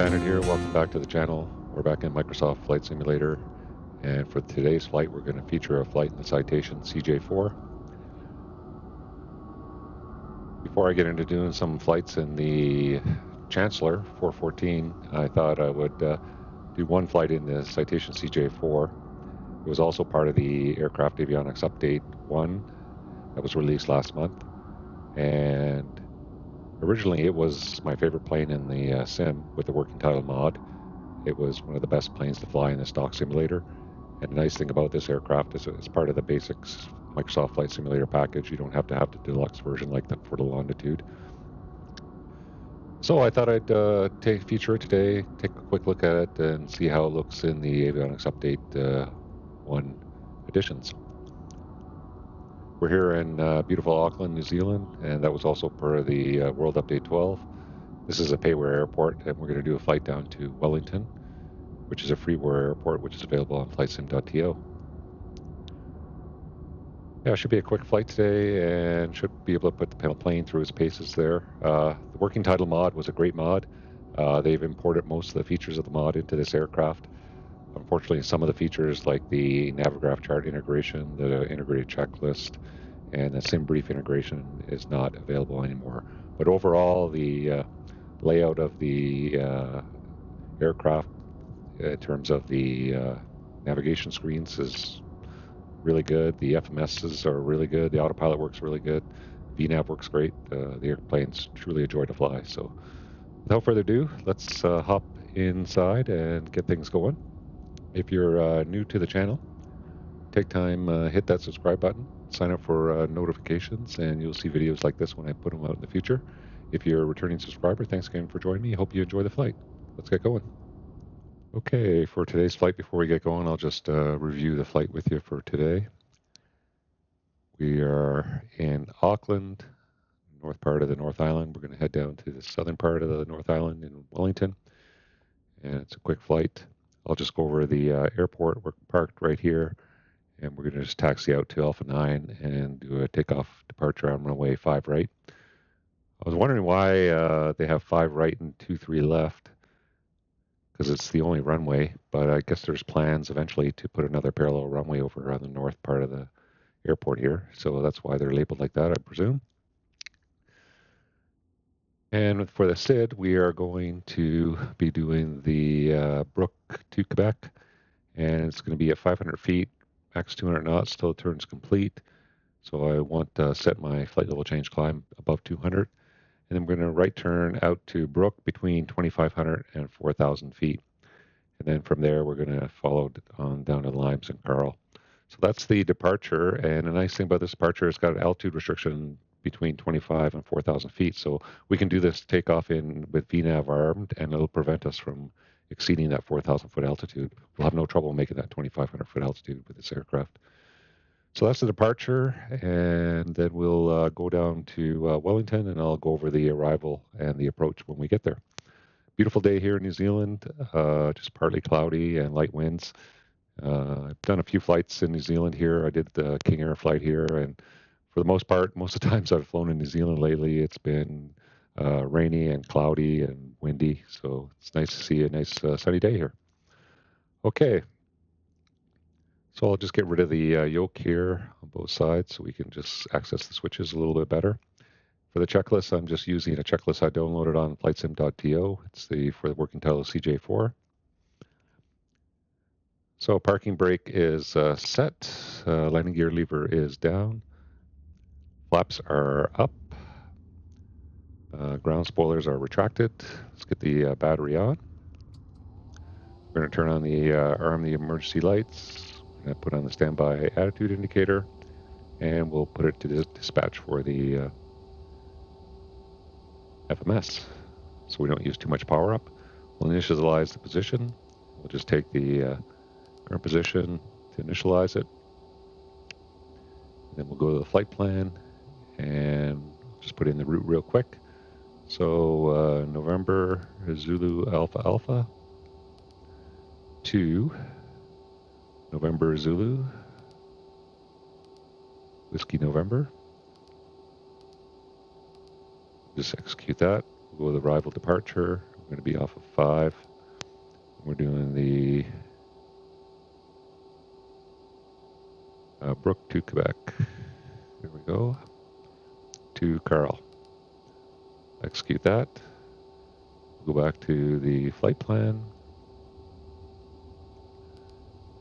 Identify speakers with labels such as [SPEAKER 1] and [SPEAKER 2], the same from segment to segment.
[SPEAKER 1] Standard here. Welcome back to the channel. We're back in Microsoft Flight Simulator, and for today's flight we're going to feature a flight in the Citation CJ4. Before I get into doing some flights in the Chancellor 414, I thought I would do one flight in the Citation CJ4. It was also part of the Aircraft Avionics Update 1 that was released last month, and originally it was my favorite plane in the sim with the working title mod. It was one of the best planes to fly in the stock simulator, and the nice thing about this aircraft is it's part of the basics Microsoft Flight Simulator package. You don't have to have the deluxe version like that for the Longitude. So I thought I'd feature it today, take a quick look at it, and see how it looks in the Avionics Update 1 editions. We're here in beautiful Auckland, New Zealand, and that was also part of the World Update 12. This is a payware airport, and we're going to do a flight down to Wellington, which is a freeware airport, which is available on flightsim.to. Yeah, it should be a quick flight today, and should be able to put the plane through its paces there. The working title mod was a great mod. They've imported most of the features of the mod into this aircraft. Unfortunately, some of the features like the Navigraph chart integration, the integrated checklist, and the SimBrief integration is not available anymore. But overall, the layout of the aircraft in terms of the navigation screens is really good. The FMSs are really good. The autopilot works really good. VNAV works great. The airplane's truly a joy to fly. So without further ado, let's hop inside and get things going. If you're new to the channel, take time, hit that subscribe button, sign up for notifications, and you'll see videos like this when I put them out in the future. If you're a returning subscriber, thanks again for joining me. Hope you enjoy the flight. Let's get going. Okay, for today's flight, before we get going, I'll just review the flight with you for today. We are in Auckland, north part of the North Island. We're going to head down to the southern part of the North Island in Wellington, and it's a quick flight. I'll just go over the airport. We're parked right here, and we're going to just taxi out to Alpha 9 and do a takeoff departure on runway 5 right. I was wondering why they have 5 right and 23 left, because it's the only runway, but I guess there's plans eventually to put another parallel runway over on the north part of the airport here, so that's why they're labeled like that, I presume. And for the SID, we are going to be doing the Brook to Quebec, and it's going to be at 500 feet, max 200 knots till it turns complete. So I want to set my flight level change climb above 200. And then we're going to right turn out to Brook between 2,500 and 4,000 feet. And then from there, we're going to follow on down to Limes and Carl. So that's the departure. And the nice thing about this departure, it's got an altitude restriction between 25 and 4,000 feet. So we can do this takeoff in with VNAV armed, and it'll prevent us from exceeding that 4,000 foot altitude. We'll have no trouble making that 2,500 foot altitude with this aircraft. So that's the departure, and then we'll go down to Wellington, and I'll go over the arrival and the approach when we get there. Beautiful day here in New Zealand, just partly cloudy and light winds. I've done a few flights in New Zealand here. I did the King Air flight here, and for the most part, most of the times I've flown in New Zealand lately, it's been rainy and cloudy and windy, so it's nice to see a nice sunny day here. Okay. So I'll just get rid of the yoke here on both sides so we can just access the switches a little bit better. For the checklist, I'm just using a checklist I downloaded on flightsim.to. It's for the working title CJ4. So parking brake is set. Landing gear lever is down. Flaps are up. Ground spoilers are retracted. Let's get the battery on. We're going to turn on the arm the emergency lights. We're going to put on the standby attitude indicator, and we'll put it to dispatch for the FMS, so we don't use too much power up. We'll initialize the position. We'll just take the current position to initialize it. Then we'll go to the flight plan and just put in the route real quick. So November Zulu Alpha Alpha to November Zulu Whiskey November. Just execute that. We'll go with arrival departure. I'm going to be off of 5. We're doing the Brook to Quebec. There we go. To Carl. Execute that. Go back to the flight plan.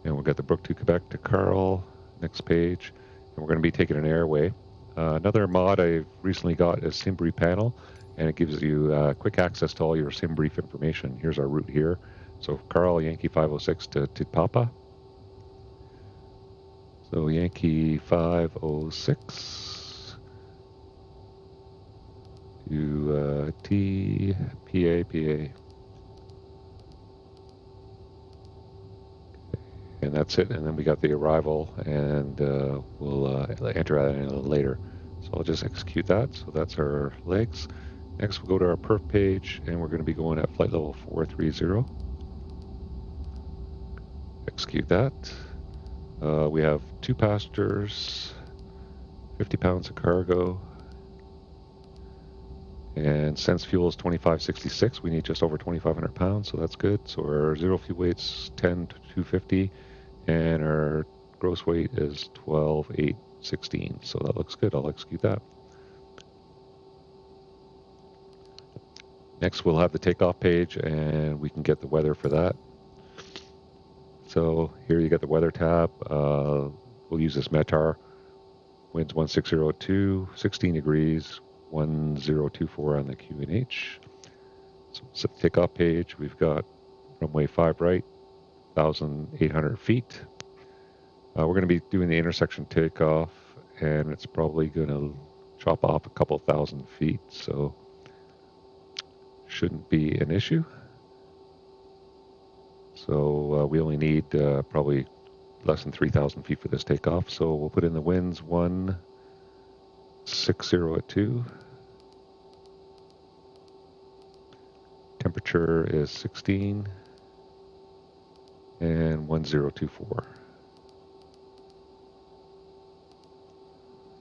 [SPEAKER 1] And we'll get the Brook to Quebec to Carl. Next page. And we're going to be taking an airway. Another mod I recently got is SimBrief panel, and it gives you quick access to all your SimBrief information. Here's our route here. So Carl, Yankee 506 to Papa. So Yankee 506 to PA. And that's it. And then we got the arrival, and we'll enter that in a little later. So I'll just execute that. So that's our legs. Next, we'll go to our perf page, and we're going to be going at flight level 430. Execute that. We have 2 passengers, 50 pounds of cargo, and sense fuel is 2566. We need just over 2,500 pounds, so that's good. So our zero fuel weight's 10,250, and our gross weight is 12,816. So that looks good. I'll execute that. Next, we'll have the takeoff page, and we can get the weather for that. So here you get the weather tab. We'll use this METAR. Winds 1602, 16 degrees, 1024 on the QNH. So set the takeoff page. We've got runway 5 right, 1,800 feet. We're going to be doing the intersection takeoff, and it's probably going to chop off a couple thousand feet, so shouldn't be an issue. So we only need probably less than 3,000 feet for this takeoff. So we'll put in the winds 160 at 2. Temperature is 16 and 1024.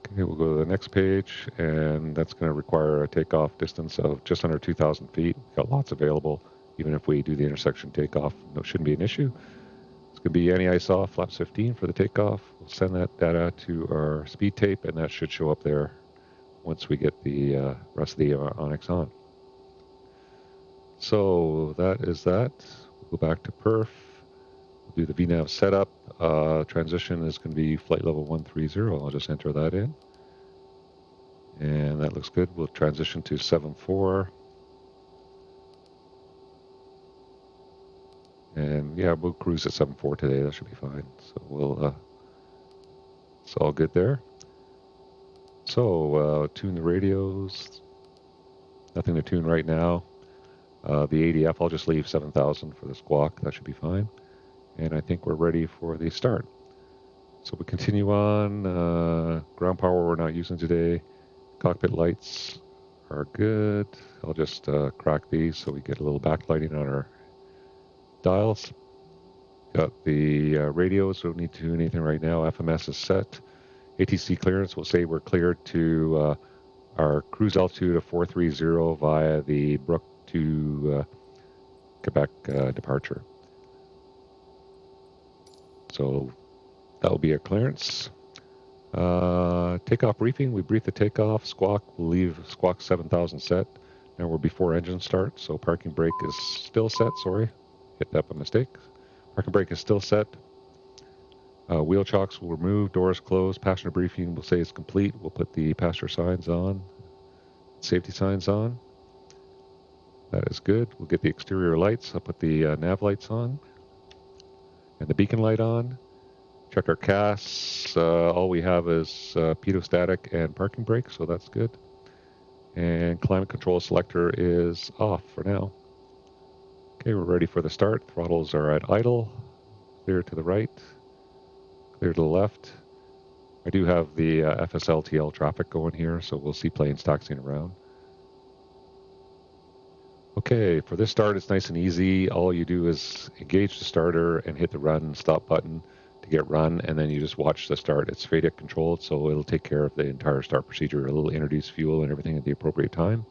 [SPEAKER 1] Okay, we'll go to the next page, and that's going to require a takeoff distance of just under 2,000 feet. We've got lots available. Even if we do the intersection takeoff, no, shouldn't be an issue. It's going to be anti-ice off, flaps 15 for the takeoff. We'll send that data to our speed tape, and that should show up there once we get the rest of the Avionics on. So that is that. We'll go back to perf. We'll do the VNAV setup. Transition is going to be flight level 130. I'll just enter that in. And that looks good. We'll transition to 7.4. And yeah, we'll cruise at 7.4 today. That should be fine. So we'll, it's all good there. So tune the radios. Nothing to tune right now. The ADF, I'll just leave 7,000 for the squawk. That should be fine. And I think we're ready for the start. So we continue on. Ground power we're not using today. Cockpit lights are good. I'll just crack these so we get a little backlighting on our dials. Got the radios, don't need to do anything right now. FMS is set. ATC clearance will say we're cleared to our cruise altitude of 430 via the Brook to Quebec departure. So that will be a clearance. Takeoff briefing, we brief the takeoff. Squawk, we'll leave squawk 7,000 set. Now we're before engine start, so parking brake is still set, sorry. Hit that by mistake. Parking brake is still set. Wheel chocks will remove, doors closed. Passenger briefing will say it's complete. We'll put the passenger signs on, safety signs on. That is good. We'll get the exterior lights. I'll put the nav lights on and the beacon light on. Check our CAS. All we have is pedostatic and parking brake, so that's good. And climate control selector is off for now. Okay, we're ready for the start. Throttles are at idle. Clear to the right. Clear to the left. I do have the FSLTL traffic going here, so we'll see planes taxiing around. Okay, for this start, it's nice and easy. All you do is engage the starter and hit the run and stop button to get run, and then you just watch the start. It's FADEC controlled, so it'll take care of the entire start procedure. It'll introduce fuel and everything at the appropriate time.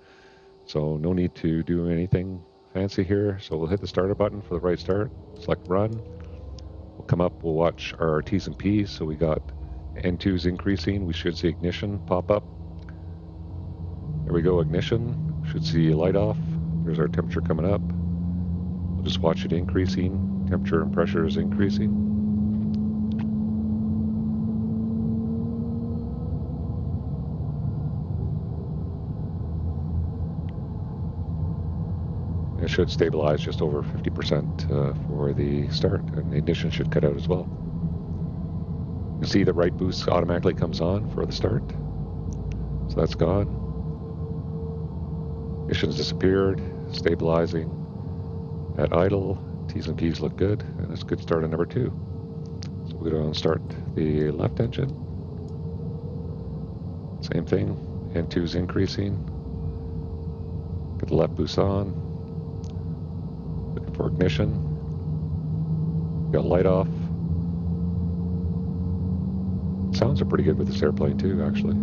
[SPEAKER 1] So no need to do anything fancy here. So we'll hit the starter button for the right start, select run. We'll come up, we'll watch our T's and P's. So we got N2's increasing. We should see ignition pop up. There we go, ignition. Should see a light off. There's our temperature coming up. We'll just watch it increasing. Temperature and pressure is increasing. It should stabilize just over 50% for the start, and the ignition should cut out as well. You see the right boost automatically comes on for the start. So that's gone. Ignition's disappeared, stabilizing at idle. T's and P's look good, and it's a good start on number 2. So we'll go down and start the left engine. Same thing, N2's increasing. Get the left boost on. Looking for ignition. Got light off. Sounds are pretty good with this airplane too, actually.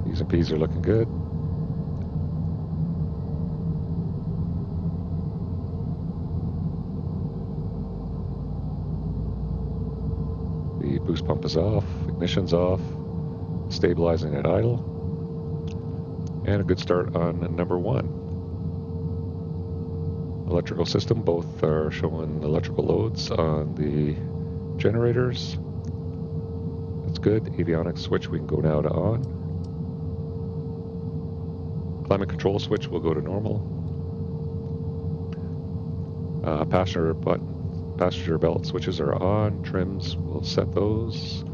[SPEAKER 1] T's and P's are looking good. The boost pump is off, ignition's off, stabilizing at idle, and a good start on number 1. Electrical system, both are showing electrical loads on the generators. That's good. Avionics switch, we can go now to on. Climate control switch will go to normal. Passenger belt switches are on. Trims, we'll set those.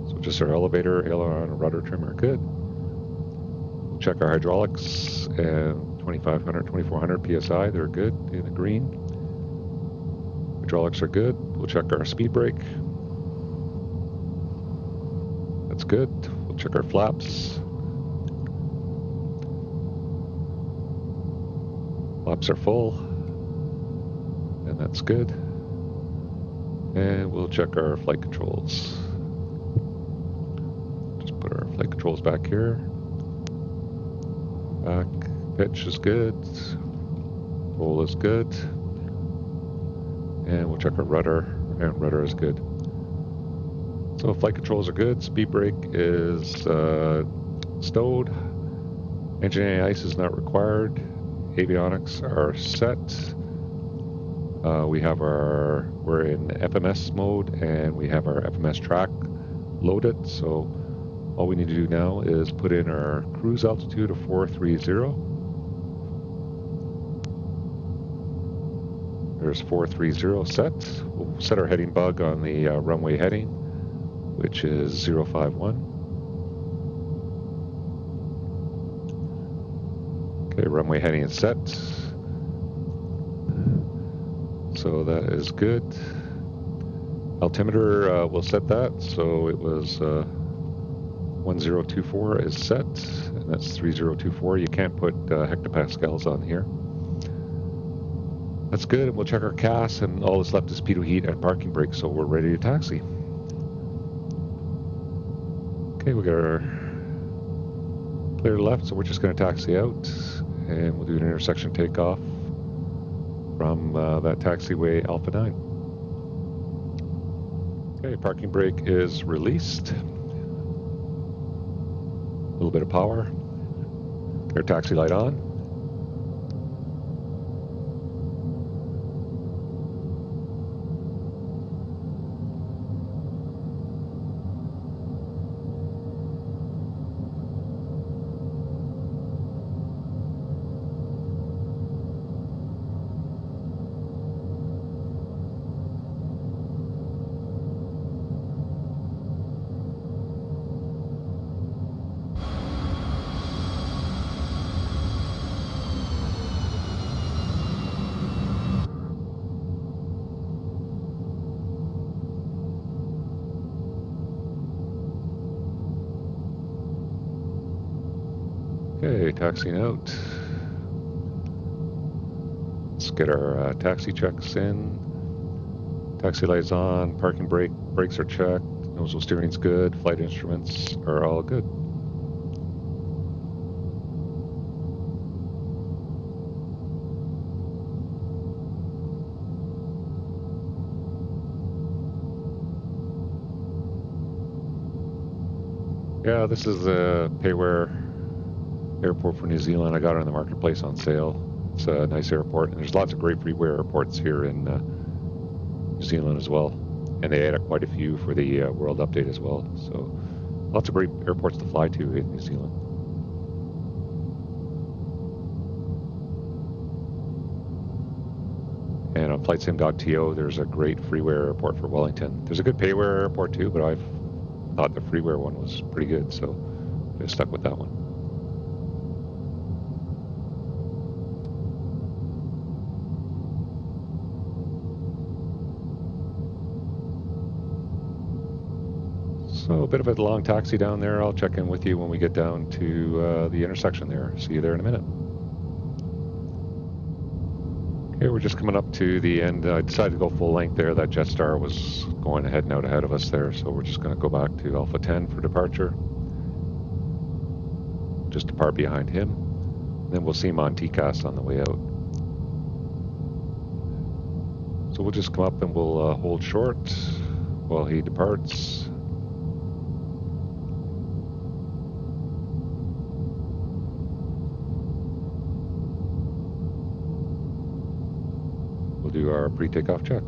[SPEAKER 1] Switches are elevator, aileron, and rudder trim are good. We'll check our hydraulics and 2500, 2400 PSI, they're good in the green. Hydraulics are good. We'll check our speed brake. That's good. We'll check our flaps. Flaps are full, and that's good. And we'll check our flight controls. Just put our flight controls back here. Back pitch is good. Roll is good. And we'll check our rudder, and rudder is good. So flight controls are good. Speed brake is stowed. Engine anti-ice is not required. Avionics are set. We're in FMS mode, and we have our FMS track loaded. So all we need to do now is put in our cruise altitude of 430. There's 430 set. We'll set our heading bug on the runway heading, which is 051. Okay, runway heading is set. So that is good. Altimeter, we'll set that. So it was 1024 is set, and that's 3024. You can't put hectopascals on here. That's good, and we'll check our CAS, and all that's left is pitot heat and parking brake, so we're ready to taxi. Okay, we got our clear left, so we're just going to taxi out, and we'll do an intersection takeoff from that taxiway Alpha 9. Okay, parking brake is released. A little bit of power. Our taxi light on. Okay, taxiing out. Let's get our taxi checks in. Taxi lights on, parking brakes are checked, nozzle steering's good, flight instruments are all good. Yeah, this is a Payware airport for New Zealand. I got it on the marketplace on sale. It's a nice airport, and there's lots of great freeware airports here in New Zealand as well. And they added quite a few for the World Update as well. So lots of great airports to fly to in New Zealand. And on flightsim.to, there's a great freeware airport for Wellington. There's a good Payware airport too, but I've thought the freeware one was pretty good, so I stuck with that one. So a bit of a long taxi down there. I'll check in with you when we get down to the intersection there. See you there in a minute. Okay, we're just coming up to the end. I decided to go full length there. That Jetstar was going ahead and out ahead of us there, so we're just going to go back to Alpha 10 for departure. Just depart behind him. Then we'll see him on TCAS on the way out. So we'll just come up and we'll hold short while he departs. We'll do our pre-takeoff check.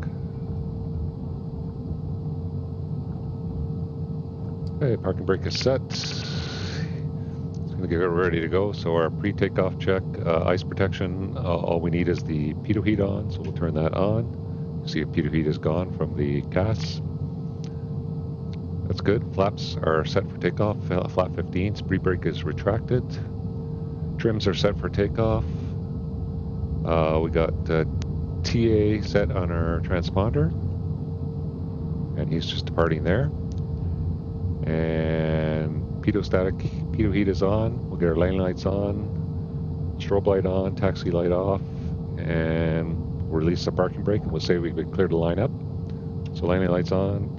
[SPEAKER 1] Okay, parking brake is set. It's going to get it ready to go. So our pre-takeoff check, ice protection, all we need is the pitot heat on, so we'll turn that on. You see, pitot heat is gone from the CAS. That's good. Flaps are set for takeoff. Flap 15, speed brake is retracted. Trims are set for takeoff. We got TA set on our transponder, and he's just departing there. And pitot heat is on. We'll get our lane lights on, strobe light on, taxi light off, and we'll release the parking brake, and we'll say we've been cleared to line up. So landing lights on,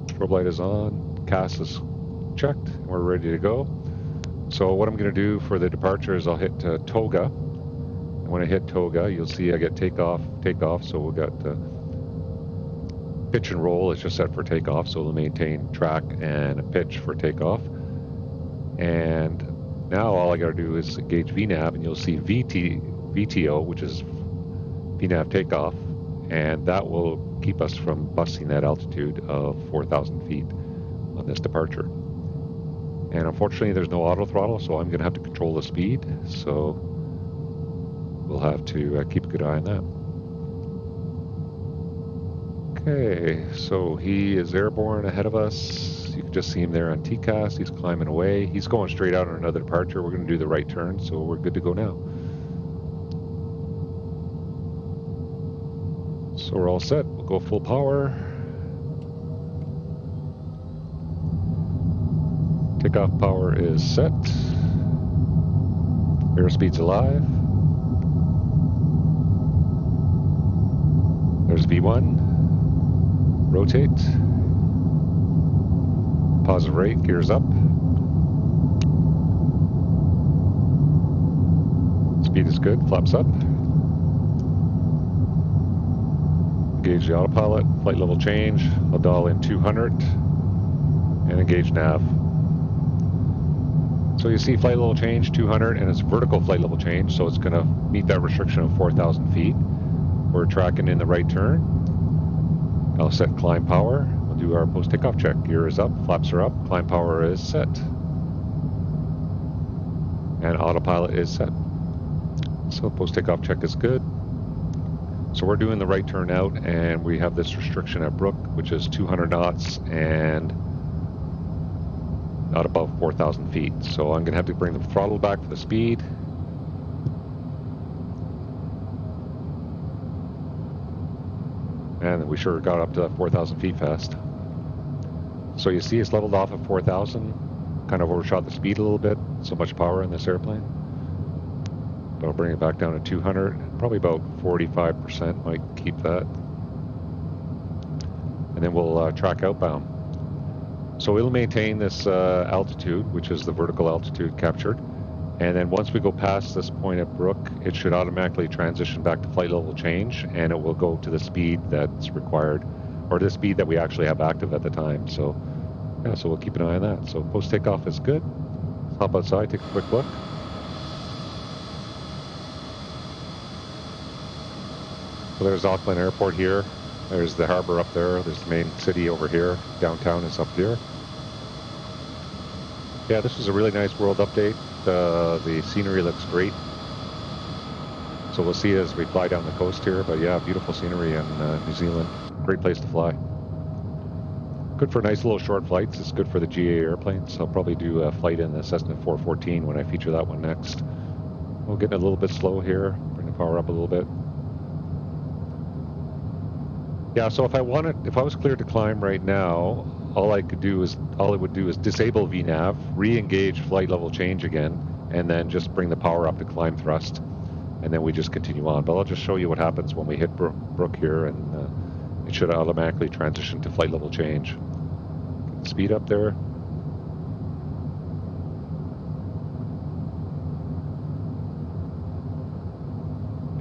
[SPEAKER 1] strobe light is on, CAS is checked, and we're ready to go. So what I'm going to do for the departure is I'll hit TOGA. When I hit TOGA, you'll see I get takeoff. So we've got pitch and roll is just set for takeoff, so we'll maintain track and a pitch for takeoff. And now all I got to do is engage VNAV, and you'll see VTO, which is VNAV takeoff, and that will keep us from busting that altitude of 4,000 feet on this departure. And unfortunately, there's no auto throttle, so I'm going to have to control the speed. So we'll have to keep a good eye on that. Okay, so he is airborne ahead of us. You can just see him there on TCAS. He's climbing away. He's going straight out on another departure. We're going to do the right turn, so we're good to go now. So we're all set. We'll go full power. Takeoff power is set. Airspeed's alive. There's V1. Rotate. Positive rate, gears up. Speed is good, flaps up. Engage the autopilot, flight level change. I'll dial in 200 and engage nav. So you see flight level change 200, and it's vertical flight level change, so it's going to meet that restriction of 4,000 feet. We're tracking in the right turn. I'll set climb power. We'll do our post takeoff check. Gear is up, flaps are up, climb power is set, and autopilot is set. So post takeoff check is good. So we're doing the right turn out, and we have this restriction at Brook, which is 200 knots and not above 4,000 feet. So I'm going to have to bring the throttle back for the speed. And we sure got up to that 4,000 feet fast. So you see it's leveled off at 4,000, kind of overshot the speed a little bit, so much power in this airplane. But I'll bring it back down to 200, probably about 45% might keep that. and then we'll track outbound. So it'll maintain this altitude, which is the vertical altitude captured. And then once we go past this point at Brook, it should automatically transition back to flight level change, and it will go to the speed that's required, or the speed that we actually have active at the time. So yeah, so we'll keep an eye on that. So post takeoff is good. Let's hop outside, take a quick look. So there's Auckland Airport here. There's the harbor up there. There's the main city over here. Downtown is up here. Yeah, this was a really nice world update. The scenery looks great. So we'll see as we fly down the coast here. But yeah, beautiful scenery in New Zealand. Great place to fly. Good for nice little short flights. It's good for the GA airplanes. I'll probably do a flight in the Cessna 414 when I feature that one next. We'll get a little bit slow here. Bring the power up a little bit. Yeah, so if I was cleared to climb right now, all it would do is disable VNAV, re-engage flight level change again, and then just bring the power up to climb thrust, and then we just continue on. But I'll just show you what happens when we hit Brook here, and it should automatically transition to flight level change. Get the speed up there.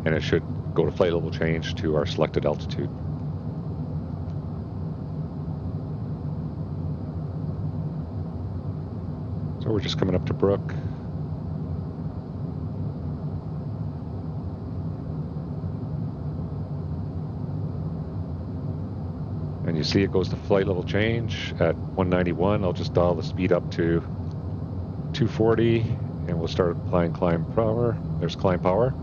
[SPEAKER 1] And it should go to flight level change to our selected altitude. So we're just coming up to Brook. And you see it goes to flight level change at 191. I'll just dial the speed up to 240 and we'll start applying climb power. There's climb power.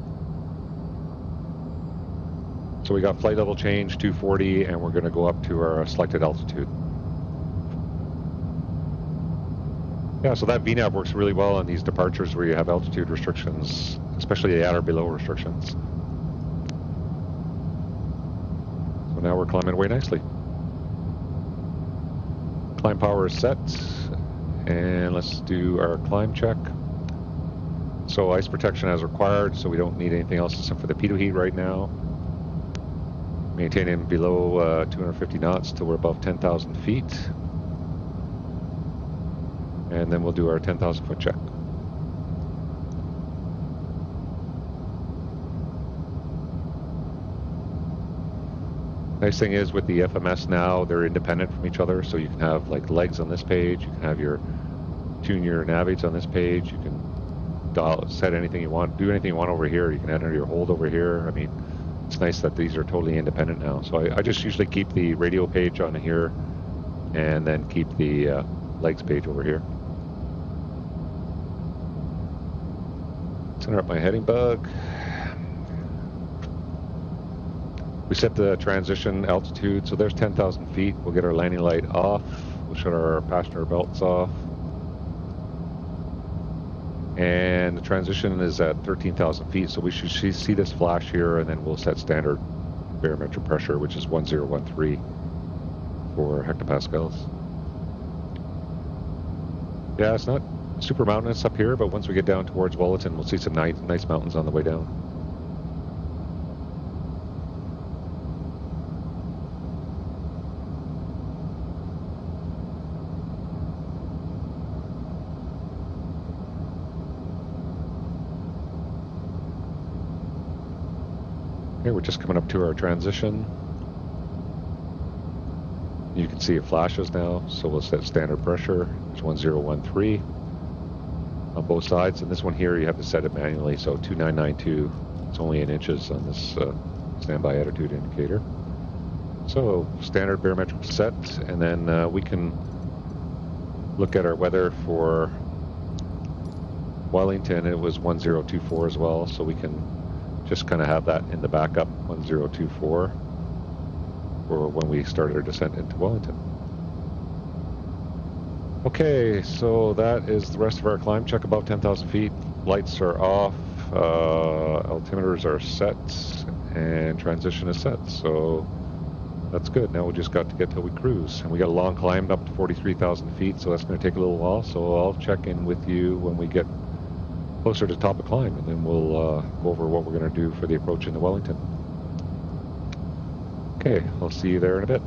[SPEAKER 1] So we got flight level change 240 and we're going to go up to our selected altitude. Yeah, so that VNAV works really well on these departures where you have altitude restrictions, especially at or below restrictions. So now we're climbing away nicely. Climb power is set, and let's do our climb check. So ice protection as required, so we don't need anything else except for the pitot heat right now. Maintaining below 250 knots till we're above 10,000 feet. And then we'll do our 10,000 foot check. Nice thing is with the FMS now, they're independent from each other, so you can have like legs on this page, you can have tune your navigates on this page, you can set anything you want, do anything you want over here, you can enter your hold over here. I mean, it's nice that these are totally independent now. So I just usually keep the radio page on here and then keep the legs page over here. Center up my heading bug. We set the transition altitude, so there's 10,000 feet. We'll get our landing light off. We'll shut our passenger belts off. And the transition is at 13,000 feet, so we should see this flash here, and then we'll set standard barometric pressure, which is 1013 for hectopascals. Yeah, it's not super mountainous up here, but once we get down towards Wellington, we'll see some nice mountains on the way down. Okay, we're just coming up to our transition. You can see it flashes now, so we'll set standard pressure. It's 1013 on both sides, and this one here you have to set it manually, so 2992. It's only in inches on this standby attitude indicator. So standard barometric set, and then we can look at our weather for Wellington. It was 1024 as well, so we can just kind of have that in the backup, 1024, for when we started our descent into Wellington. Okay, so that is the rest of our climb check above 10,000 feet. Lights are off, altimeters are set, and transition is set. So that's good. Now we just got to get till we cruise. And we got a long climb up to 43,000 feet, so that's going to take a little while. So I'll check in with you when we get closer to top of climb, and then we'll go over what we're going to do for the approach into Wellington. Okay, I'll see you there in a bit.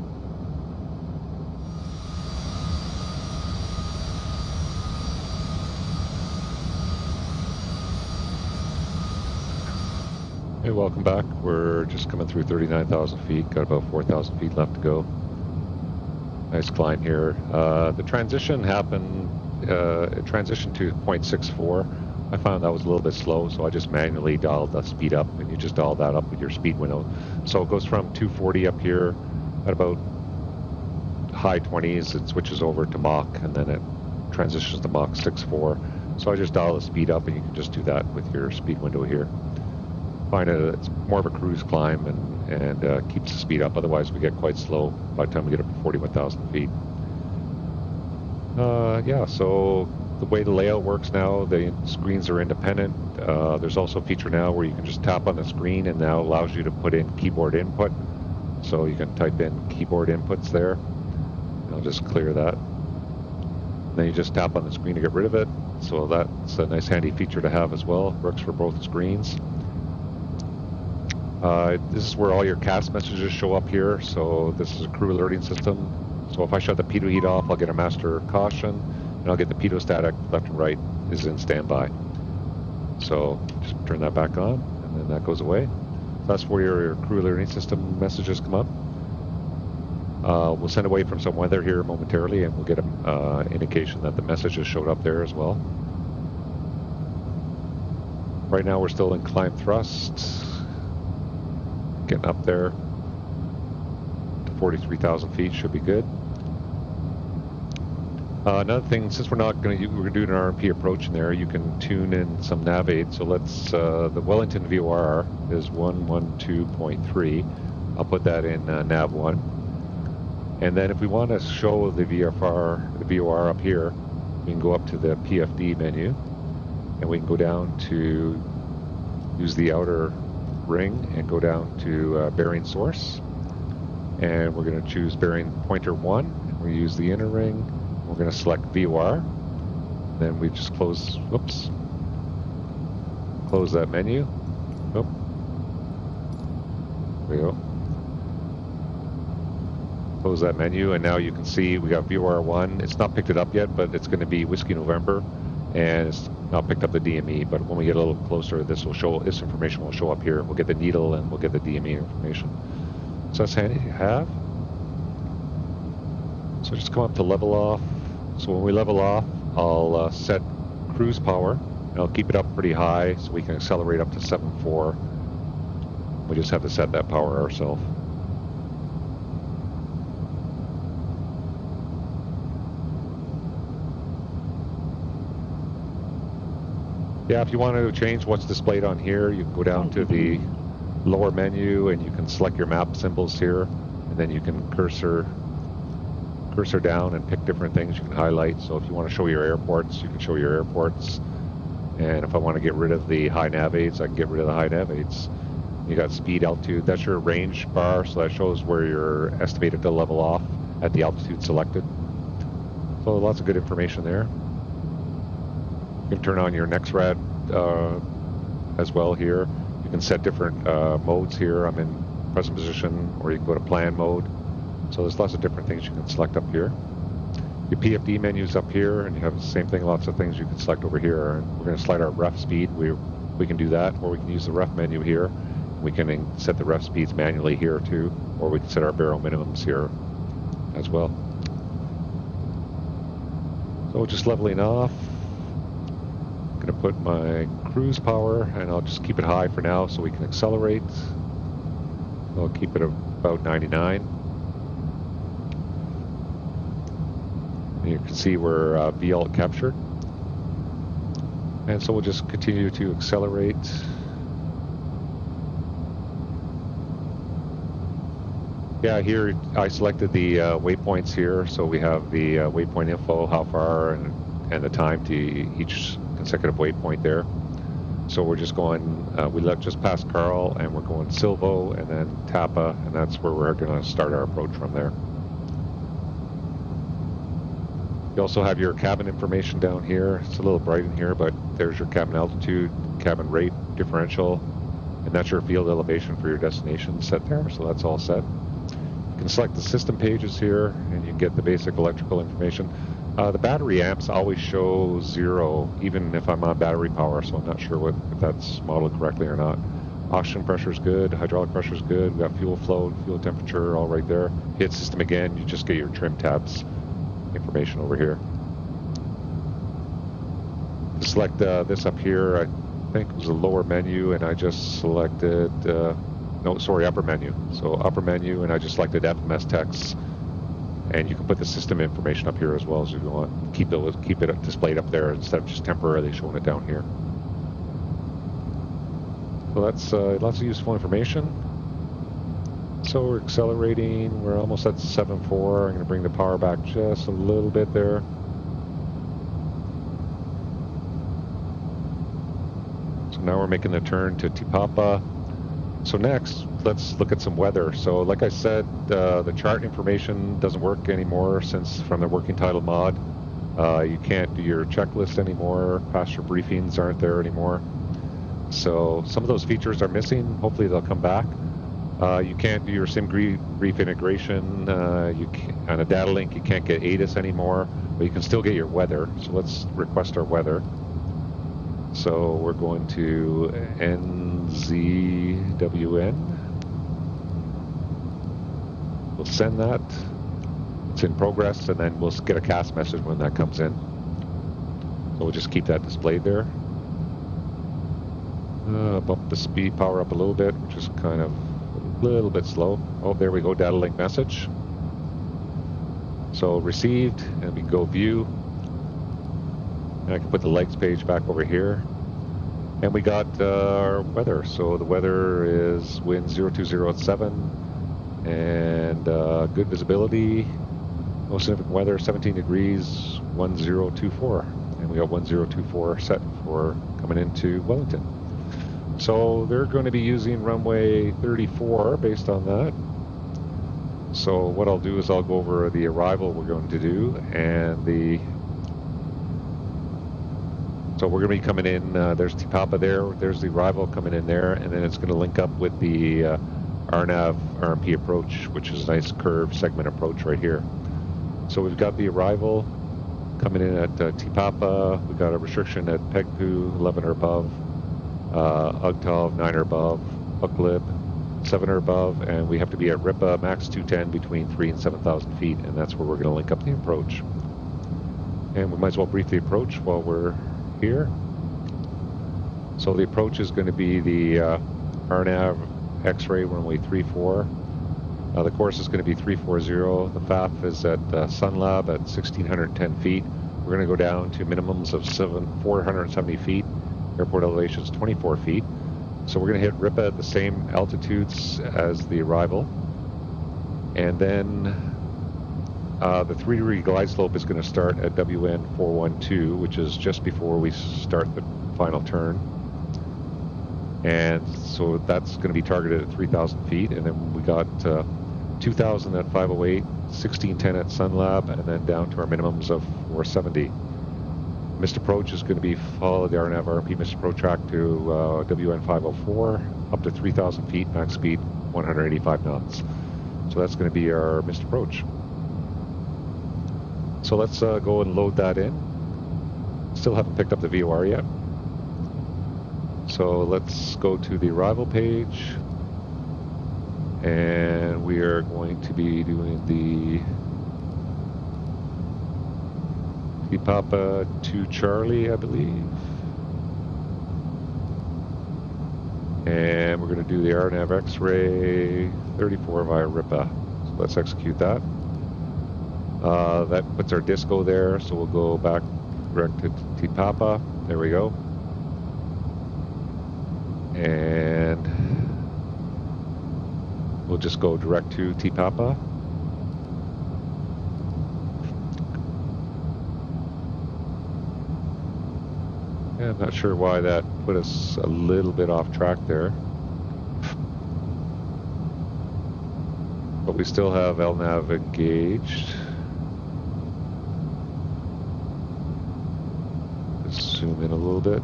[SPEAKER 1] Hey, welcome back. We're just coming through 39,000 feet, got about 4,000 feet left to go. Nice climb here. The transition happened, it transitioned to 0.64. I found that was a little bit slow, so I just manually dialed the speed up, and you just dial that up with your speed window. So it goes from 240 up here at about high 20s, it switches over to Mach, and then it transitions to Mach 6.4. So I just dial the speed up, and you can just do that with your speed window here. Find it's more of a cruise climb and keeps the speed up. Otherwise, we get quite slow by the time we get up to 41,000 feet. Yeah, so the way the layout works now, the screens are independent. There's also a feature now where you can just tap on the screen, and now allows you to put in keyboard input. So you can type in keyboard inputs there. I'll just clear that. Then you just tap on the screen to get rid of it. So that's a nice handy feature to have as well. Works for both screens. This is where all your CAS messages show up here. So this is a crew alerting system. So if I shut the pitot heat off, I'll get a master caution, and I'll get the pitot static left and right is in standby. So just turn that back on, and then that goes away. So that's where your crew alerting system messages come up. We'll send away from some weather here momentarily, and we'll get an indication that the messages showed up there as well. Right now we're still in climb thrust. Getting up there to 43,000 feet should be good. Another thing, since we're doing an RNP approach in there, you can tune in some nav aids. So let's, the Wellington VOR is 112.3. I'll put that in nav 1. And then if we want to show the VOR up here, we can go up to the PFD menu, and we can go down to use the outer ring and go down to bearing source, and we're going to choose bearing pointer 1. We use the inner ring. We're going to select VOR. Then we just close that menu. Oh, there we go. Close that menu, and now you can see we got VOR 1. It's not picked it up yet, but it's going to be Whiskey November, and it's not picked up the DME, but when we get a little closer, this information will show up here. We'll get the needle, and we'll get the DME information. So that's handy to have. So just come up to level off. So when we level off, I'll set cruise power, and I'll keep it up pretty high so we can accelerate up to 7.4. We just have to set that power ourselves. Yeah, if you want to change what's displayed on here, you can go down to the lower menu, and you can select your map symbols here, and then you can cursor down and pick different things you can highlight. So if you want to show your airports, you can show your airports. And if I want to get rid of the high nav aids, I can get rid of the high nav aids. You got speed, altitude, that's your range bar, so that shows where you're estimated to level off at the altitude selected. So lots of good information there. You can turn on your NexRad as well here. You can set different modes here. I'm in present position, or you can go to plan mode. So there's lots of different things you can select up here. Your PFD menu's up here, and you have the same thing, lots of things you can select over here. And we're going to slide our ref speed. We can do that, or we can use the ref menu here. We can set the ref speeds manually here too, or we can set our barrel minimums here as well. So just leveling off. I'm going to put my cruise power, and I'll just keep it high for now so we can accelerate. I'll keep it about 99. And you can see we're VALT captured. And so we'll just continue to accelerate. Yeah, here I selected the waypoints here, so we have the waypoint info, how far, and the time to each consecutive waypoint there. So we're just going, we just past Carl, and we're going Silvo, and then Tapa, and that's where we're going to start our approach from there. You also have your cabin information down here. It's a little bright in here, but there's your cabin altitude, cabin rate differential, and that's your field elevation for your destination set there, so that's all set. You can select the system pages here, and you can get the basic electrical information. The battery amps always show 0, even if I'm on battery power, so I'm not sure if that's modeled correctly or not. Oxygen pressure is good, hydraulic pressure is good, we got fuel flow, fuel temperature, all right there. Hit system again, you just get your trim tabs information over here. Select this up here, I think it was a lower menu, and I just selected, upper menu. So upper menu, and I just selected FMS text, and you can put the system information up here as well as you want. Keep it displayed up there instead of just temporarily showing it down here. So that's lots of useful information. So we're accelerating, we're almost at 7.4. I'm going to bring the power back just a little bit there. So now we're making the turn to Tipapa. So next, let's look at some weather. So like I said, the chart information doesn't work anymore since from the working title mod. You can't do your checklist anymore. Passenger briefings aren't there anymore. So some of those features are missing. Hopefully they'll come back. You can't do your SimGrief integration. On a data link, you can't get ATIS anymore, but you can still get your weather. So let's request our weather. So we're going to NZWN. We'll send that. It's in progress, and then we'll get a CAS message when that comes in. So we'll just keep that displayed there. Bump the speed power up a little bit, which is kind of a little bit slow. Oh, there we go, data link message. So received, and we can go view. And I can put the lights page back over here. And we got our weather. So the weather is wind 020 at 7, and good visibility. No significant weather, 17 degrees, 1024. And we got 1024 set for coming into Wellington. So they're going to be using runway 34 based on that. So what I'll do is I'll go over the arrival we're going to do, and so we're going to be coming in, there's Tipapa there's the arrival coming in there, and then it's going to link up with the RNAV RNP approach, which is a nice curved segment approach right here. So we've got the arrival coming in at Tipapa. We've got a restriction at Pegpu, 11 or above. UGTOV 9 or above, UCLIB 7 or above, and we have to be at RIPA max 210 between 3,000 and 7,000 feet, and that's where we're going to link up the approach. And we might as well brief the approach while we're here. So the approach is going to be the RNAV X-ray runway 34. The course is going to be 340. The FAF is at Sunlab at 1,610 feet. We're going to go down to minimums of 470 feet. Airport elevation is 24 feet. So we're going to hit RIPA at the same altitudes as the arrival. And then the 3-degree glide slope is going to start at WN 412, which is just before we start the final turn. And so that's going to be targeted at 3,000 feet. And then we got 2,000 at 508, 1,610 at Sunlab, and then down to our minimums of 470. Missed approach is going to be follow the RNAV RNP missed approach track to WN 504 up to 3,000 feet, max speed 185 knots. So that's going to be our missed approach. So let's go and load that in. Still haven't picked up the VOR yet. So let's go to the arrival page, and we are going to be doing the Papa to Charlie, I believe. And we're going to do the RNAV X-ray 34 via RIPA. So let's execute that. That puts our disco there, so we'll go back direct to Tipapa. There we go. And we'll just go direct to Tipapa. Yeah, I'm not sure why that put us a little bit off track there. But we still have LNAV engaged. Let's zoom in a little bit.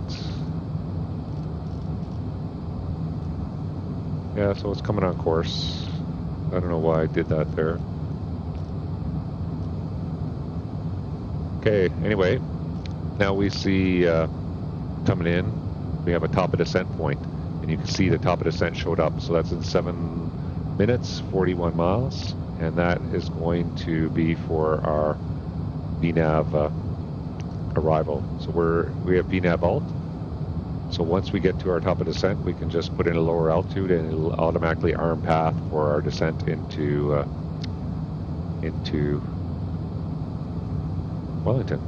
[SPEAKER 1] Yeah, so it's coming on course. I don't know why I did that there. Okay, anyway, now we see coming in, we have a top of descent point. and you can see the top of descent showed up. So that's in 7 minutes, 41 miles, and that is going to be for our VNAV arrival. So we have VNAV alt. So once we get to our top of descent, we can just put in a lower altitude, and it'll automatically arm path for our descent into Wellington.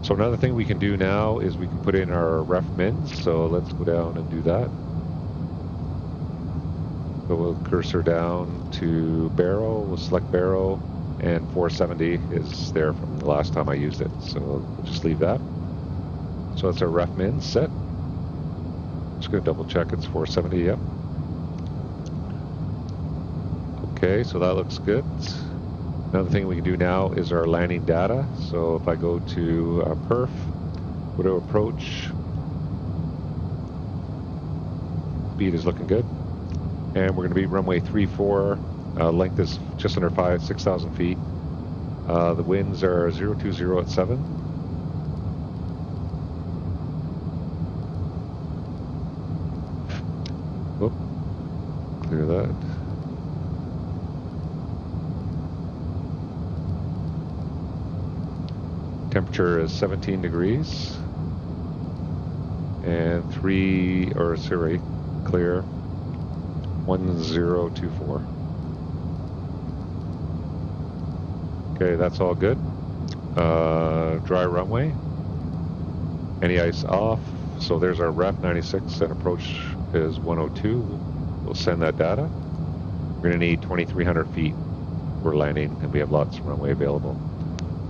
[SPEAKER 1] So another thing we can do now is we can put in our ref mins. So let's go down and do that. So we'll cursor down to Barrow, we'll select Barrow, and 470 is there from the last time I used it. So we'll just leave that. So that's our ref min set. Just gonna double check it's 470, yep. Okay, so that looks good. Another thing we can do now is our landing data. So if I go to perf, go to approach, speed is looking good. And we're going to be runway 34, length is just under 6,000 feet. The winds are 020 at 7. Whoop, clear that. Temperature is 17 degrees. And clear. 1024. Okay, that's all good. Dry runway. Any ice off. So there's our ref 96 and approach is 102. We'll send that data. We're going to need 2,300 feet for landing, and we have lots of runway available.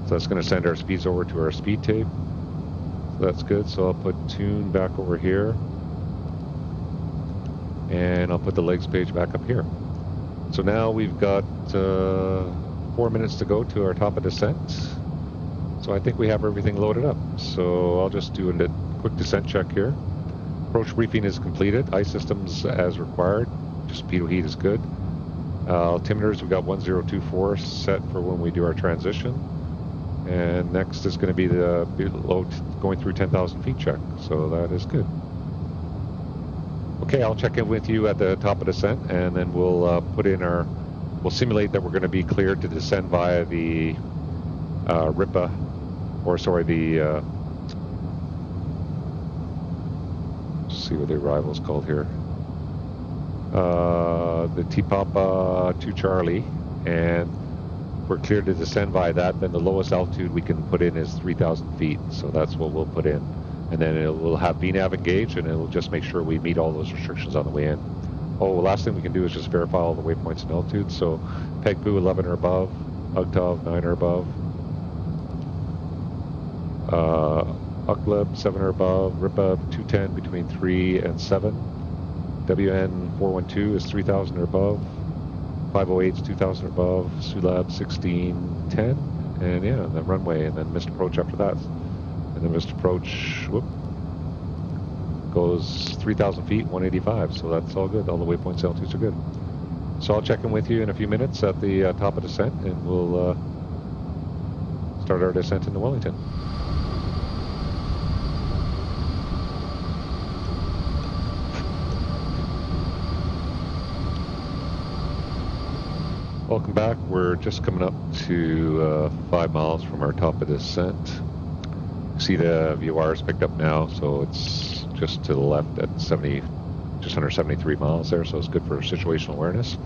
[SPEAKER 1] So that's going to send our speeds over to our speed tape. So that's good. So I'll put tune back over here. And I'll put the legs page back up here. So now we've got 4 minutes to go to our top of descent. So I think we have everything loaded up. So I'll just do a quick descent check here. Approach briefing is completed. Ice systems as required. Just pitot heat is good. Altimeters, we've got 1024 set for when we do our transition. And next is going to be the load going through 10,000 feet check. So that is good. Okay, I'll check in with you at the top of descent, and then we'll we'll simulate that we're going to be cleared to descend via the RIPA, let's see what the arrival is called here. The T-Papa 2 Charlie, and we're cleared to descend via that. Then the lowest altitude we can put in is 3,000 feet, so that's what we'll put in. And then we'll have VNAV engaged, and it'll just make sure we meet all those restrictions on the way in. Oh, the last thing we can do is just verify all the waypoints and altitudes. So PEGPU 11 or above, UGTOV 9 or above, UCLIB 7 or above, RIPA 210 between 3 and 7, WN 412 is 3,000 or above, 508 is 2,000 or above, SULAB 1610, and yeah, and then runway, and then missed approach after that. And then missed approach, goes 3,000 feet, 185. So that's all good. All the waypoints, altitudes are good. So I'll check in with you in a few minutes at the top of descent, and we'll start our descent into Wellington. Welcome back. We're just coming up to 5 miles from our top of descent. See the VOR's picked up now, so it's just to the left at 70, just under 73 miles there, so it's good for situational awareness.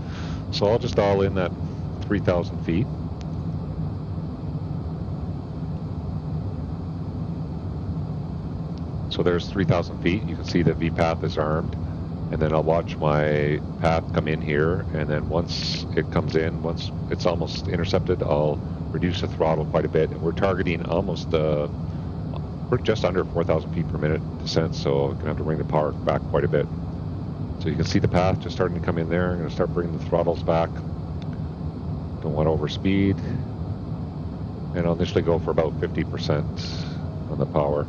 [SPEAKER 1] So I'll just dial in that 3,000 feet. So there's 3,000 feet. You can see the VPath is armed, and then I'll watch my path come in here, and then once it comes in, once it's almost intercepted, I'll reduce the throttle quite a bit, and we're targeting almost we're just under 4,000 feet per minute descent, so I'm going to have to bring the power back quite a bit. So you can see the path just starting to come in there. I'm going to start bringing the throttles back. Don't want to overspeed. And I'll initially go for about 50% on the power.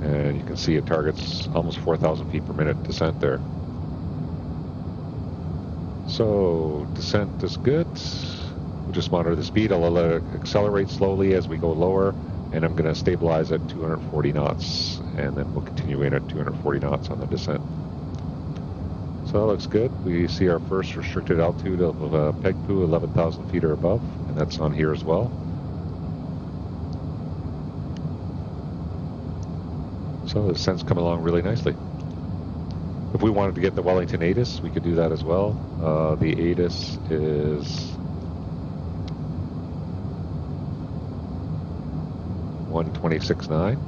[SPEAKER 1] And you can see it targets almost 4,000 feet per minute descent there. So descent is good. We'll just monitor the speed. I'll let it accelerate slowly as we go lower. And I'm going to stabilize at 240 knots and then we'll continue in at 240 knots on the descent. So that looks good. We see our first restricted altitude of Pegpu, 11,000 feet or above, and that's on here as well. So the descent's coming along really nicely. If we wanted to get the Wellington ATIS, we could do that as well. The ATIS is 126.9.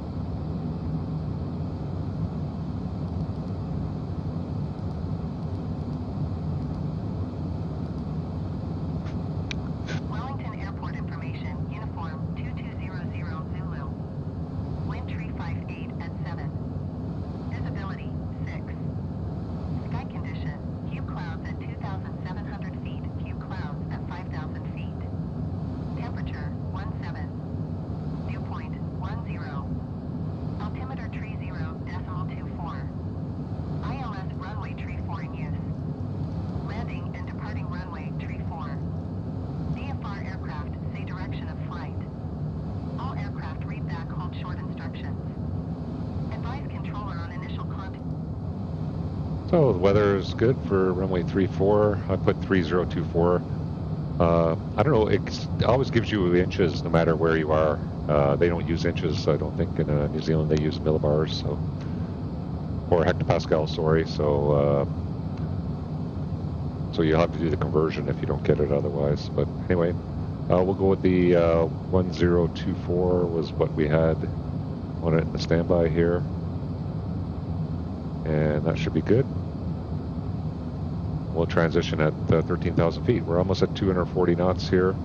[SPEAKER 2] Wellington Airport information, uniform 2200 Zulu. Wind 358 at 7. Visibility 6. Sky condition, few clouds at 2,700 feet, few clouds at 5,000 feet. Temperature 17. Dew point 10. Altimeter 30.24. ILS runway 34 in use. Landing and departing runway 34. DFR aircraft say direction of flight. All aircraft read back hold short instructions. Advise controller on initial contact.
[SPEAKER 1] So the weather is good for runway 34. I put 3024. I don't know, it always gives you inches no matter where you are. They don't use inches, I don't think. In New Zealand they use millibars, so, or hectopascal, sorry. So you'll have to do the conversion if you don't get it otherwise. But anyway, we'll go with the 1024 was what we had on it in the standby here. And that should be good. We'll transition at 13,000 feet. We're almost at 240 knots here.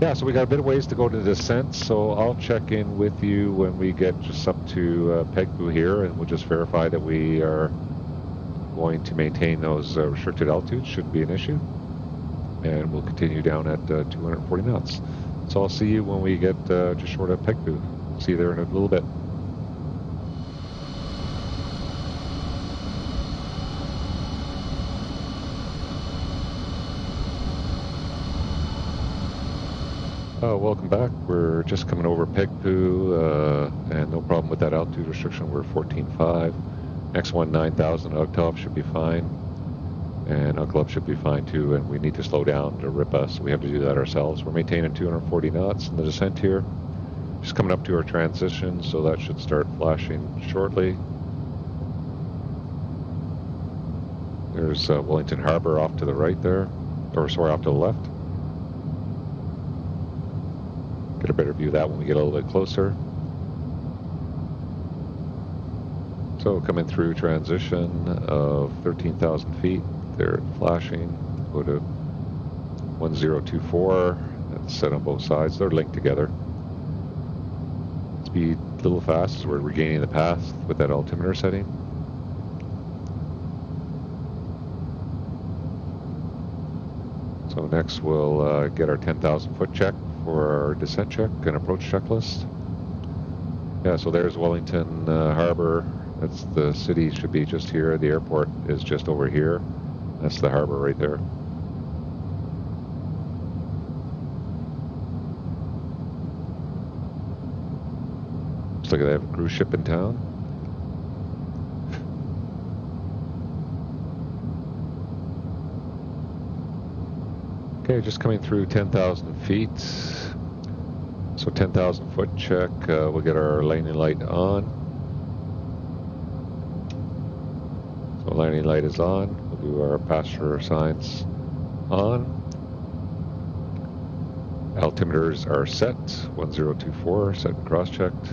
[SPEAKER 1] Yeah, so we got a bit of ways to go to descent, so I'll check in with you when we get just up to Pegpu here, and we'll just verify that we are going to maintain those restricted altitudes. Shouldn't be an issue. And we'll continue down at 240 knots. So I'll see you when we get just short of Pegpu. See you there in a little bit. Welcome back. We're just coming over Pegpu, and no problem with that altitude restriction. We're 14.5. X1 9000 UGTOP should be fine, and UGLUB should be fine too, and we need to slow down to rip us. We have to do that ourselves. We're maintaining 240 knots in the descent here. Just coming up to our transition, so that should start flashing shortly. There's Wellington Harbor off to the right there, or sorry, off to the left. Get a better view of that when we get a little bit closer. So coming through transition of 13,000 feet, they're flashing. Go to 1024. That's set on both sides. They're linked together. Speed a little fast as we're regaining the path with that altimeter setting. So next we'll get our 10,000 foot check for our descent check and approach checklist. Yeah, so there's Wellington Harbor. That's the city, should be just here. The airport is just over here. That's the harbor right there. Looks like they have a cruise ship in town. Okay, just coming through 10,000 feet. So 10,000 foot check. We'll get our landing light on. So landing light is on. We'll do our passenger signs on. Altimeters are set. 1024 set and cross-checked.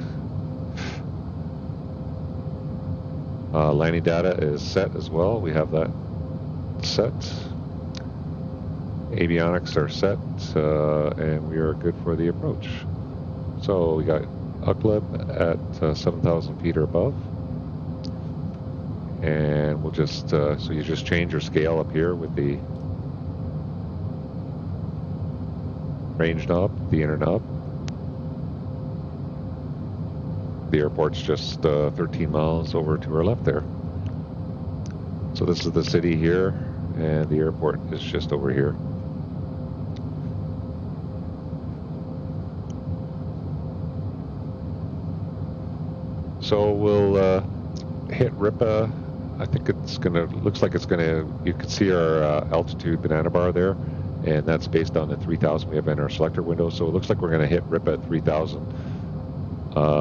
[SPEAKER 1] Landing data is set as well. We have that set. Avionics are set, and we are good for the approach. So we got UGLUB at 7,000 feet or above. And we'll just, so you just change your scale up here with the range knob, the inner knob. The airport's just 13 miles over to our left there. So this is the city here, and the airport is just over here. So we'll hit RIPA. I think it's gonna, looks like it's gonna, you can see our altitude banana bar there, and that's based on the 3,000 we have in our selector window. So it looks like we're gonna hit RIPA at 3,000.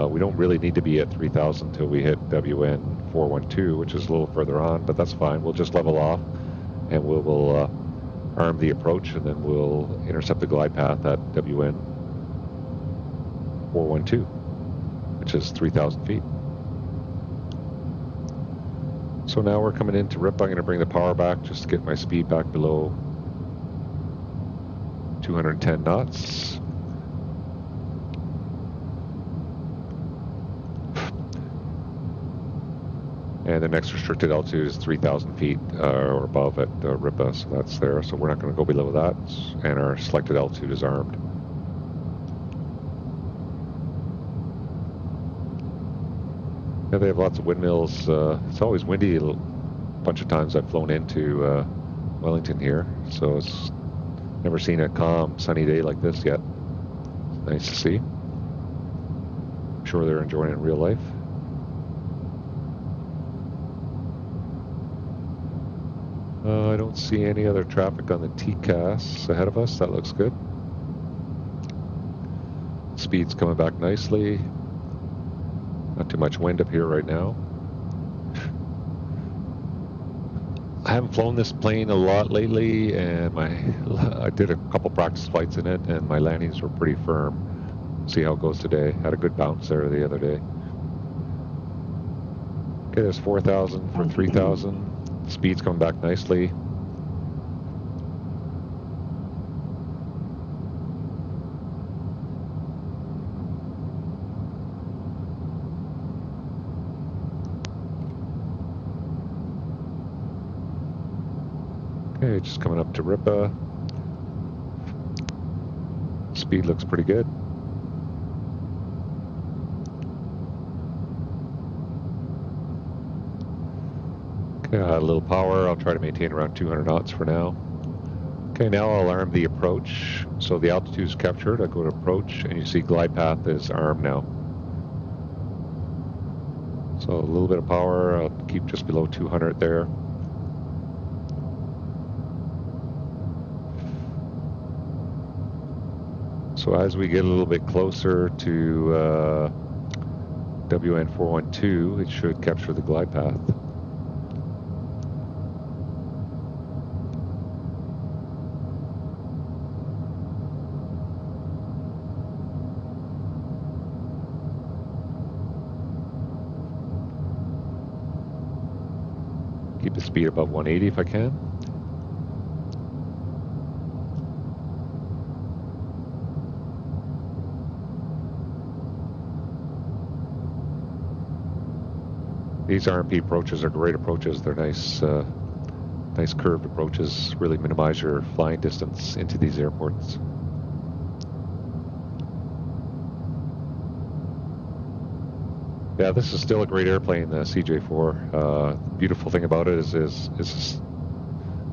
[SPEAKER 1] We don't really need to be at 3,000 until we hit WN 412, which is a little further on, but that's fine. We'll just level off, and we'll arm the approach, and then we'll intercept the glide path at WN 412, which is 3,000 feet. So now we're coming into RIP. I'm going to bring the power back just to get my speed back below 210 knots. And the next restricted altitude is 3,000 feet or above at RIPA, so that's there. So we're not going to go below that. And our selected altitude is armed. Yeah, they have lots of windmills. It's always windy. A bunch of times I've flown into Wellington here, so it's never seen a calm, sunny day like this yet. It's nice to see. I'm sure they're enjoying it in real life. I don't see any other traffic on the TCAS ahead of us. That looks good. Speed's coming back nicely. Not too much wind up here right now. I haven't flown this plane a lot lately, and I did a couple practice flights in it, and my landings were pretty firm. See how it goes today. Had a good bounce there the other day. Okay, there's 4,000 for 3,000. Speed's coming back nicely. Okay, just coming up to RIPA. Speed looks pretty good. Okay, a little power. I'll try to maintain around 200 knots for now. Okay, now I'll arm the approach. So the altitude is captured. I go to approach, and you see glide path is armed now. So a little bit of power. I'll keep just below 200 there. So as we get a little bit closer to WN 412, it should capture the glide path. Keep the speed above 180 if I can. These RNP approaches are great approaches. They're nice, nice curved approaches. Really minimize your flying distance into these airports. Yeah, this is still a great airplane, the CJ4. Beautiful thing about it is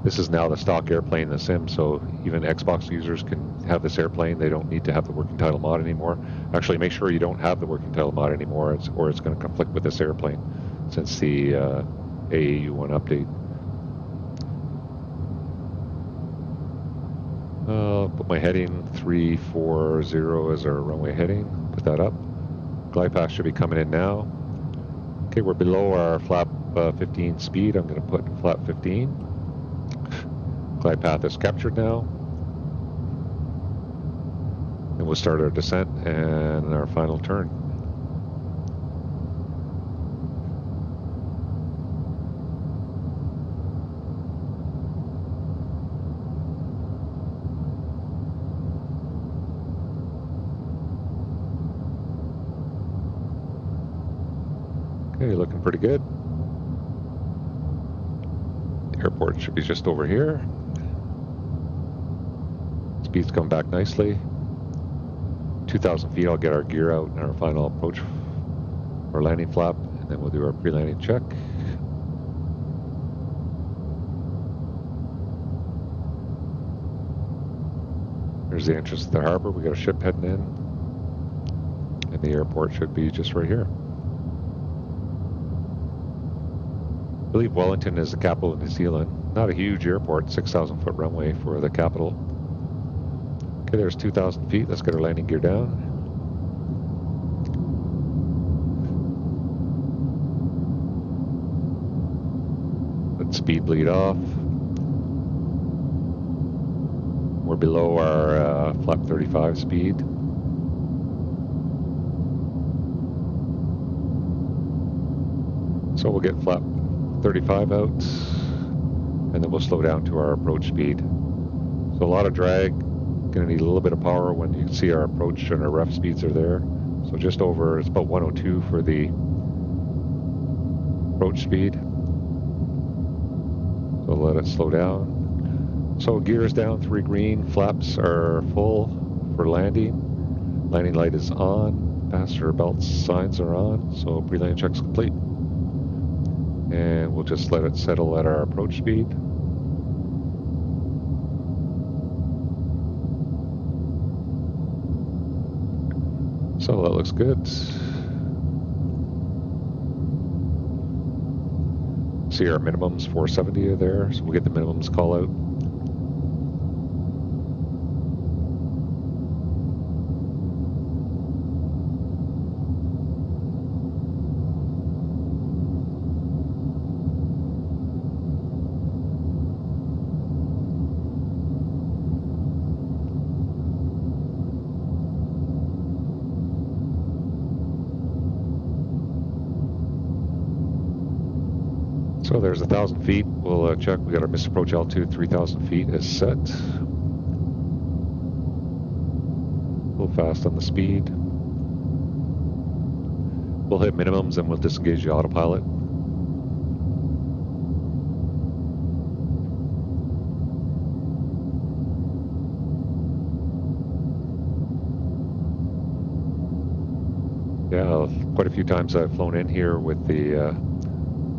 [SPEAKER 1] this is now the stock airplane in the sim, so even Xbox users can have this airplane. They don't need to have the working title mod anymore. Actually, make sure you don't have the working title mod anymore, or it's going to conflict with this airplane since the AAU1 update. I'll put my heading 340 as our runway heading. Put that up. Glide path should be coming in now. Okay, we're below our flap 15 speed. I'm going to put flap 15. Glide path is captured now. And we'll start our descent and our final turn. Okay, looking pretty good. The airport should be just over here. Speed's come back nicely. 2,000 feet, I'll get our gear out and our final approach or landing flap, and then we'll do our pre-landing check. There's the entrance to the harbor. We got a ship heading in, and the airport should be just right here. believe Wellington is the capital of New Zealand. Not a huge airport, 6,000-foot runway for the capital. Okay, there's 2,000 feet. Let's get our landing gear down. Let speed bleed off. We're below our flap 35 speed. So we'll get flap 35 out, and then we'll slow down to our approach speed. So a lot of drag, gonna need a little bit of power when you see our approach and our ref speeds are there. So just over, it's about 102 for the approach speed. So let it slow down. So gears down, 3 green, flaps are full for landing. Landing light is on, passenger belt signs are on, so pre-landing check's complete. And we'll just let it settle at our approach speed. So that looks good. See our minimums 470 are there, so we'll get the minimums call out. So there's 1,000 feet. We'll check. We got our missed approach altitude, 3,000 feet is set. A little fast on the speed. We'll hit minimums and we'll disengage the autopilot. Yeah, quite a few times I've flown in here with the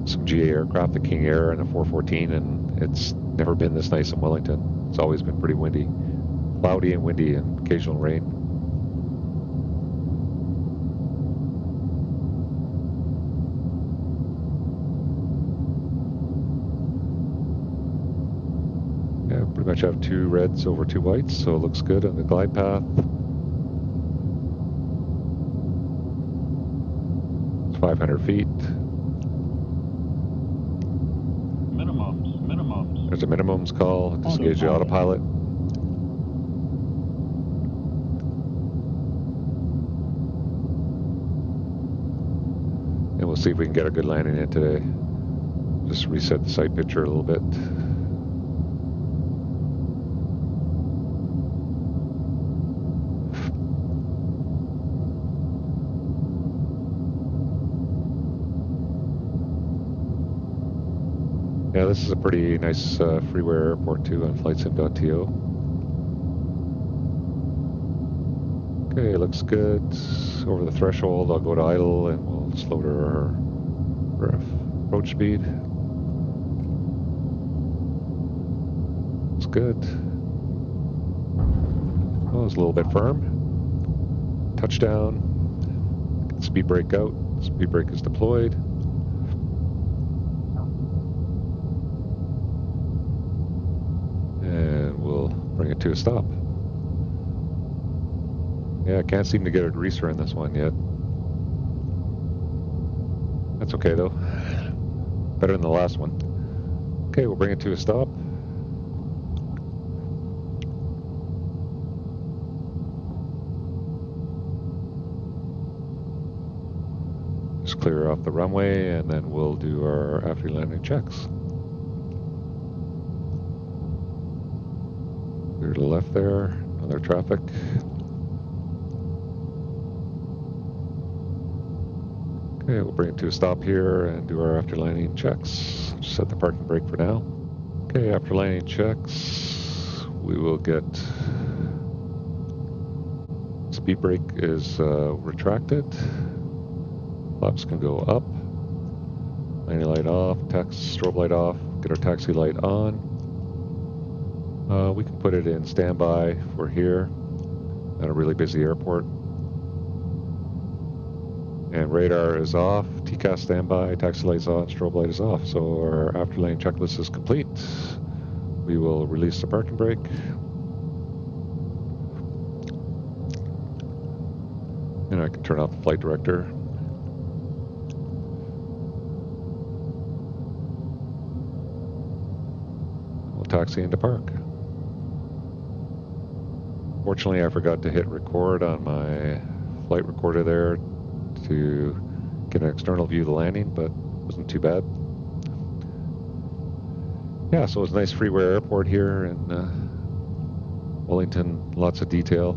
[SPEAKER 1] some GA aircraft, the King Air and the 414, and it's never been this nice in Wellington. It's always been pretty windy, cloudy and windy, and occasional rain. Yeah, pretty much have 2 reds over 2 whites, so it looks good on the glide path. It's 500 feet.
[SPEAKER 3] Minimums.
[SPEAKER 1] There's a minimums call. Disengage the autopilot. And we'll see if we can get a good landing in today. Just reset the sight picture a little bit. Yeah, this is a pretty nice freeware airport too on flightsim.to. Okay, looks good. Over the threshold, I'll go to idle and we'll slow to our approach speed. Looks good. Oh, it's a little bit firm. Touchdown. Speed brake out. Speed brake is deployed. And we'll bring it to a stop. Yeah, I can't seem to get a greaser in this one yet. That's okay though. Better than the last one. Okay, we'll bring it to a stop. Just clear off the runway and then we'll do our after landing checks. Clear to the left there, another traffic. Okay, we'll bring it to a stop here and do our after landing checks. Just set the parking brake for now. Okay, after landing checks, we will get speed brake is retracted. Flaps can go up. Landing light off, strobe light off, get our taxi light on. We can put it in standby if we're here at a really busy airport. And radar is off, TCAS standby, taxi lights on, strobe light is off. So our after lane checklist is complete. We will release the parking brake. And I can turn off the flight director. We'll taxi into park. Fortunately, I forgot to hit record on my flight recorder there to get an external view of the landing, but it wasn't too bad. Yeah, so it's a nice freeway airport here in Wellington, lots of detail.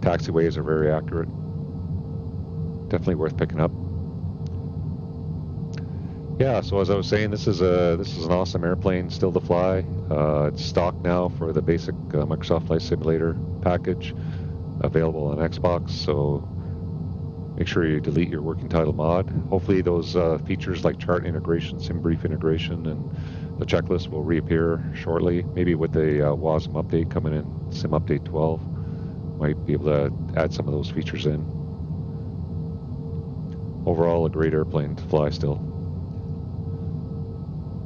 [SPEAKER 1] Taxiways are very accurate. Definitely worth picking up. Yeah, so as I was saying, this is an awesome airplane still to fly. It's stock now for the basic Microsoft Flight Simulator package, available on Xbox. So make sure you delete your working title mod. Hopefully those features like chart integration, SimBrief integration, and the checklist will reappear shortly. Maybe with the WASM update coming in, Sim Update 12, might be able to add some of those features in. Overall, a great airplane to fly still.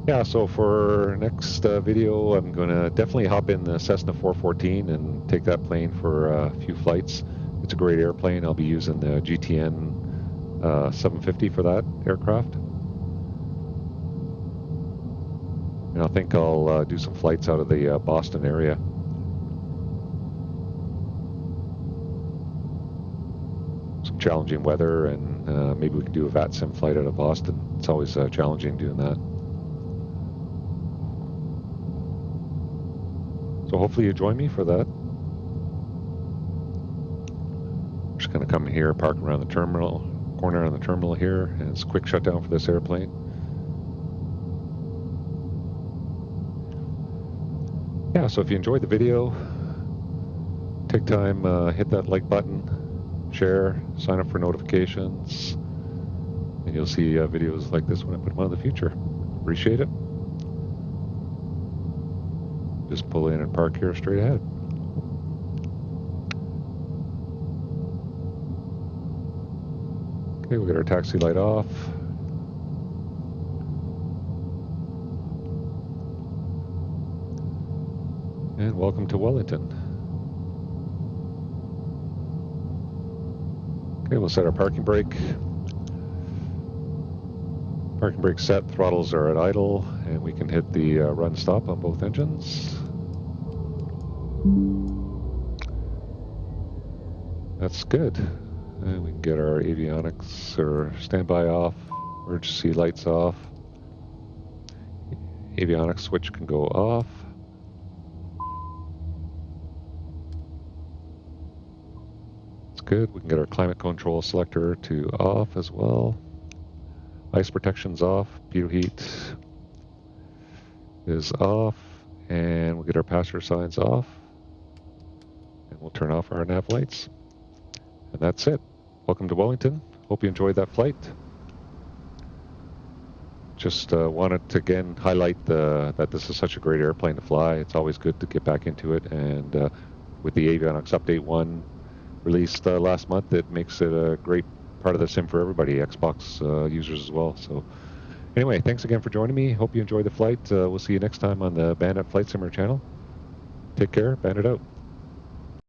[SPEAKER 1] Yeah, so for next video, I'm going to definitely hop in the Cessna 414 and take that plane for a few flights. It's a great airplane. I'll be using the GTN 750 for that aircraft. And I think I'll do some flights out of the Boston area. Some challenging weather, and maybe we can do a VATSIM flight out of Boston. It's always challenging doing that. So hopefully you join me for that. I'm just going to come here, park around the terminal, corner on the terminal here, and it's a quick shutdown for this airplane. Yeah, so if you enjoyed the video, take time, hit that like button, share, sign up for notifications, and you'll see videos like this when I put them out in the future. Appreciate it. Just pull in and park here straight ahead. Okay, we got our taxi light off. And welcome to Wellington. Okay, we'll set our parking brake. Parking brake set, throttles are at idle, and we can hit the run stop on both engines. That's good. And we can get our avionics or standby off, emergency lights off. Avionics switch can go off. That's good. We can get our climate control selector to off as well. Ice protection's off. Pitot heat is off. And we'll get our passenger signs off. And we'll turn off our nav lights. And that's it. Welcome to Wellington. Hope you enjoyed that flight. Just wanted to again highlight that this is such a great airplane to fly. It's always good to get back into it. And with the Avionics Update 1 released last month, it makes it a great part of the sim for everybody, Xbox users as well. So anyway, thanks again for joining me. Hope you enjoyed the flight. We'll see you next time on the Bandit Flight Simmer channel. Take care. Bandit out.